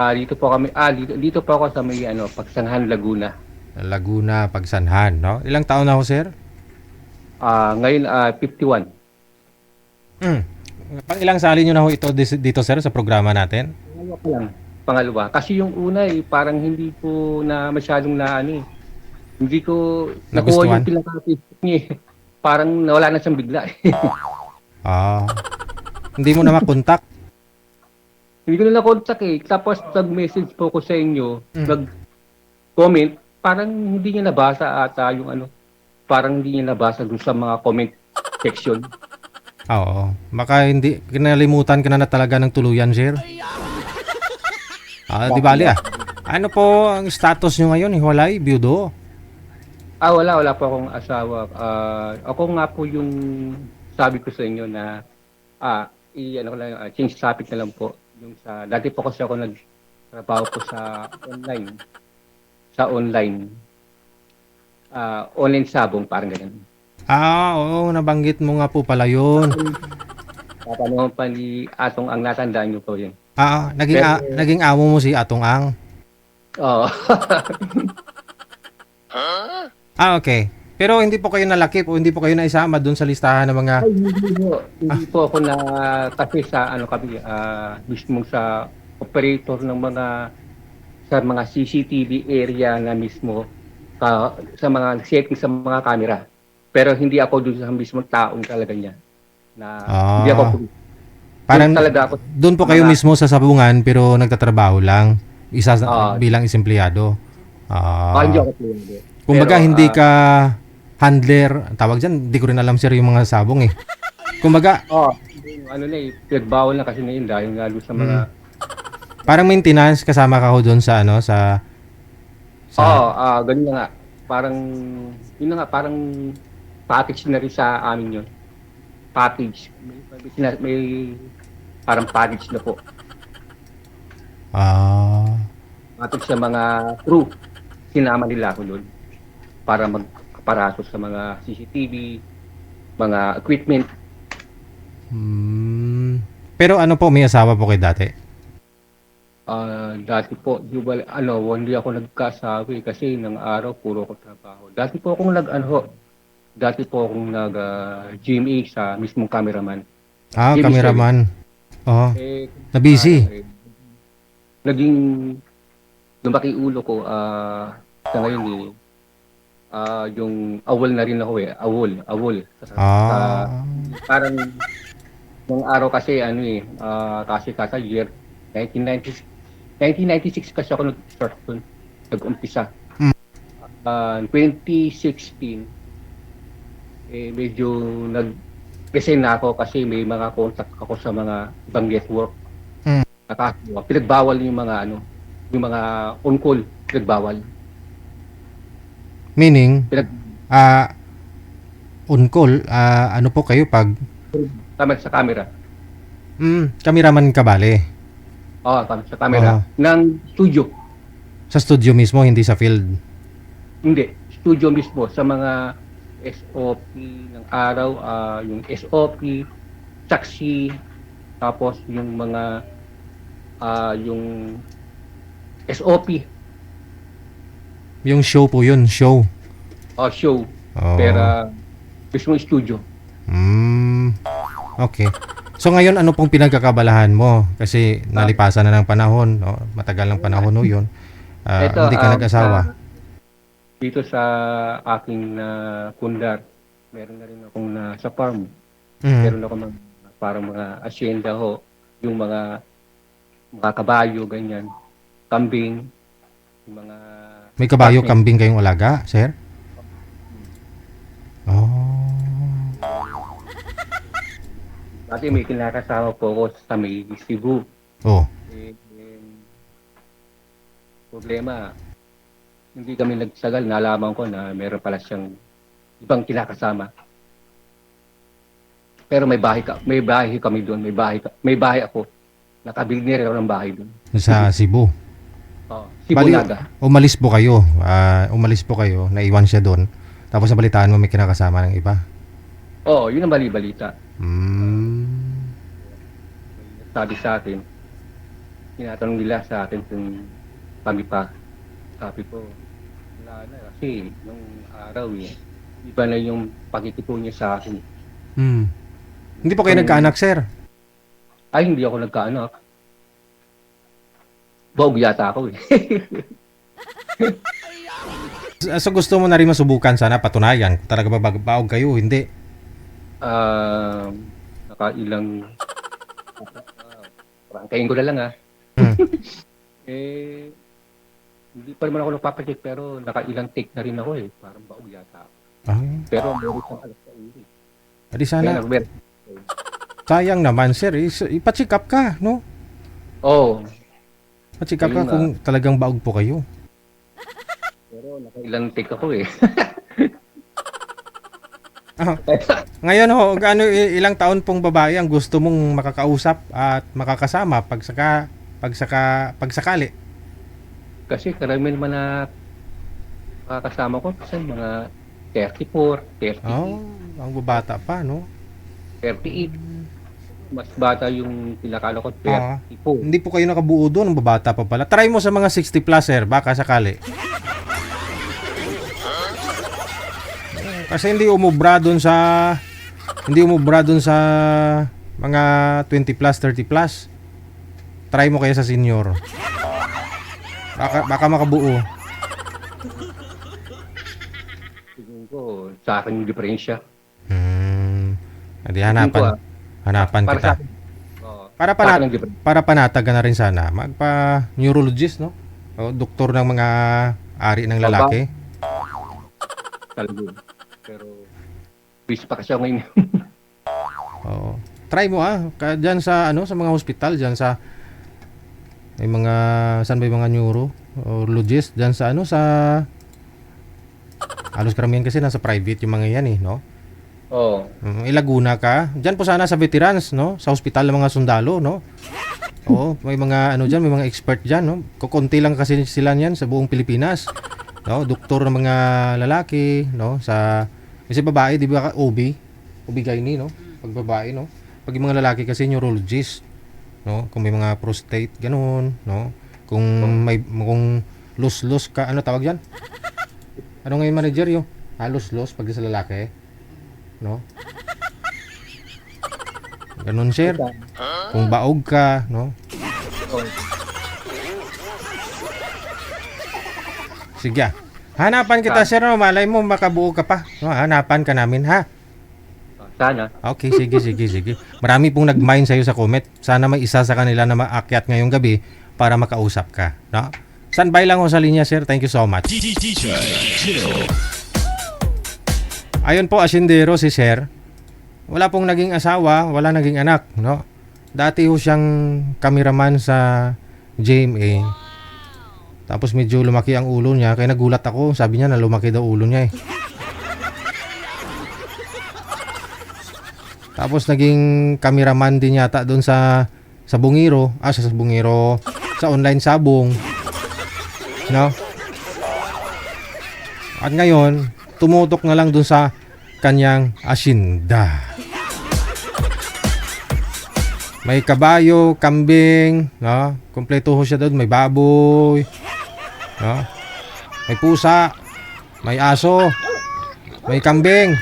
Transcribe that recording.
Dito po kami, dito po ako sa may ano, Pagsanhan, Laguna. Laguna, Pagsanhan, no? Ilang taon na ho, sir? Ngayon, 51. Hmm. Pang ilang sali nyo na ho ito dito, sir, sa programa natin? Pangalawa pa lang. Pangalawa. Kasi yung una parang hindi ko na masyadong na ano hindi ko nakuha yung Nagustuhan? pinaka-Facebook niya eh. Parang nawala na siyang bigla eh. Ah, hindi mo na makontak? Hindi ko na na-contact eh. Tapos nag-message po ko sa inyo, Hmm. nag-comment, parang hindi niya nabasa ata yung ano, parang hindi niya nabasa dun sa mga comment section. Oo. Baka hindi, kinalimutan ka na talaga ng tuluyan, sir. Di bali ah. Ano po ang status nyo ngayon? Hiwalay? Biyudo? Wala po akong asawa. Ako nga po yung sabi ko sa inyo na ano ko lang, change topic na lang po. Yung sa dati po kasi ako nagtrabaho po sa online, online online sabong parang ganun. Oo, nabanggit mo nga po pala yun. Tatanungin pa ni Atong ang natandaan niyo po yun. Naging, Pero naging amo mo si Atong Ang. oh, Okay. Pero hindi po kayo nalakip o hindi po kayo naisama doon sa listahan ng mga... ay hindi po ako na kasi sa ano kami mismo sa operator ng mga sa mga CCTV area na mismo sa mga setting sa mga camera. Pero hindi ako doon sa mismong taong talaga niya na hindi ako Ah, doon parang talaga ako doon po sa kayo mga mismo sa sabungan pero nagtatrabaho lang. Isa uh, bilang empleyado. hindi Ah, ako pwede. Pero kumbaga hindi ka handler, tawag diyan, hindi ko rin alam sir yung mga sabong eh. Kumbaga, ano na pinagbawal na kasi na yun dahil nga doon sa mga mm, parang maintenance kasama ka ho doon sa ano sa ganun na nga. Parang yun na nga parang package na rin sa amin yun. Package. May parang package na po. ah Package sa mga crew. Sinama nila ako doon para magpaparaso sa mga CCTV, mga equipment. mm, pero ano po, may asawa po kayo dati? Dati po, hindi ako nagkasabi kasi ng araw puro ko trabaho. Dati po akong nag GMA sa mismong cameraman. GMA service. Cameraman. Oh, Eh, na ano, busy. naging lumaki ulo ko sa ngayon yung awol na rin ako eh. Awol. Sa Ah, parang nung araw kasi kasi year 1996 1996 kasi ako nag-start doon, nag-umpisa. mm, 2016 medyo nag-resign na ako kasi may mga contact ako sa mga ibang network. mm. Pinagbawal yung mga on call, pinagbawal. Meaning, Pinag ah, on call, ano po kayo pag, Tama sa camera. cameraman ka bale? Tama sa camera Oh, ng studio. sa studio mismo, hindi sa field. Hindi, studio mismo sa mga SOP ng araw, yung SOP, saksi, tapos yung mga yung SOP Yung show po yun, show. o show, Oh, pero mismo studio. mm, okay. So ngayon, ano pong pinagkakabalahan mo? Kasi Ah, nalipasan na ng panahon, no? Matagal ng panahon no yun. ito Hindi ka nag-asawa. dito sa aking pundar, meron na rin akong sa farm. Mm. Meron ako parang mga asyenda ho, yung mga kabayo, ganyan, kambing, yung mga May kabayo, apartment. kambing kayong alaga, sir? Oh. Kasi may kinakasama po ako sa may Cebu. Oh. Problema, hindi kami nagsagal, nalaman ko na meron pala siyang ibang kinakasama. Pero may bahay kami doon, may bahay ako. Nakabili ako ng bahay doon. Sa Cebu. Bali, Sibunaga. umalis po kayo, naiwan siya doon. Tapos nabalitaan mo may kinakasama ng iba. Yun ang bali-balita. Hmm. Sabi sa atin, tinatanong nila sa akin kung kami pa. Sabi ko, wala na kasi nung araw iba na yung pagkikito niya sa akin. Hmm. Hindi po kayo nagkaanak, sir? Ay, hindi ako nagkaanak. Bawg yata ako So gusto mo na rin masubukan sana patunayan kung talaga ba baog kayo, hindi. Nakailang prangkain ko na lang Hmm. hindi pa naman ako nagpapacheck pero nakailang take na rin ako parang baog yata ako. Ay, Pero meron siyang alas sa uri. adi Kaya sana. Sayang naman, sir. Ipa-check up ka, no? Oo. Pa-check up ka Ayun nga. kung talagang baog po kayo. Pero nakailang take ako Ah, ngayon ho, ilang taon pong babae ang gusto mong makakausap at makakasama pagsakali? Kasi karamihan naman na kasama ko kasi mga 34, 38, Oh, ang babata pa, no? 38. Mas bata yung pinakala ko, Ah. 34. Hindi po kayo nakabuo doon, ang babata pa pala. Try mo sa mga 60 plus, sir, baka sakali. Kasi hindi umubra doon sa mga 20 plus, 30 plus. Try mo kaya sa senior. Baka makabuo. Tingin ko, sa akin yung diferensya. Hindi Tingin ko, hanapan para kita. sa akin, oo, Para sa akin ang diferensya. panatag ka na rin sana. Magpa-neurologist, no? O, doktor ng mga ari ng lalaki. Talaga yun. Pero, busy pa kasi ako ngayon. Oo. Try mo diyan sa sa mga hospital diyan sa may mga saan ba yung mga neurologist diyan sa sa halos karamihan kasi nasa private yung mga yan no? Oo. Ilaguna ka. Diyan po sana sa veterans, no? Sa hospital ng mga sundalo, no? Oo, may mga diyan, may mga expert diyan, no? Kukunti lang kasi sila niyan sa buong Pilipinas. No, doktor ng mga lalaki, no? Kasi babae, di ba, OB-GYN, no? Pag babae, no? Pag yung mga lalaki kasi neurologist, no? Kung may mga prostate, ganun, no? Kung lus-lus ka, ano tawag yan? Ano nga yung manager yung? Lus-lus pag sa lalaki, no? Ganun, sir. Kung baog ka, no? Sige. Hanapan kita, sir, no? Malay mo makabuo ka pa. No, hanapan ka namin, ha? Sana. Okay, sige. Marami pong nag-mine sa'yo sa comment. Sana may isa sa kanila na maakyat ngayong gabi para makausap ka, no? Standby lang ho sa linya, sir. Thank you so much. Ayun po, asyendero si sir. Wala pong naging asawa, wala naging anak, no? Dati ho siyang cameraman sa GMA. Tapos medyo lumaki ang ulo niya, kaya nagulat ako. Sabi niya na lumaki daw ulo niya Tapos naging cameraman din yata doon sa Bungiro, sa Bungiro, sa online sabong. No? At ngayon, tumutok na lang doon sa kanyang asyenda. May kabayo, kambing, no? Kompleto ho siya doon, may baboy, no? May pusa, may aso, may kambing.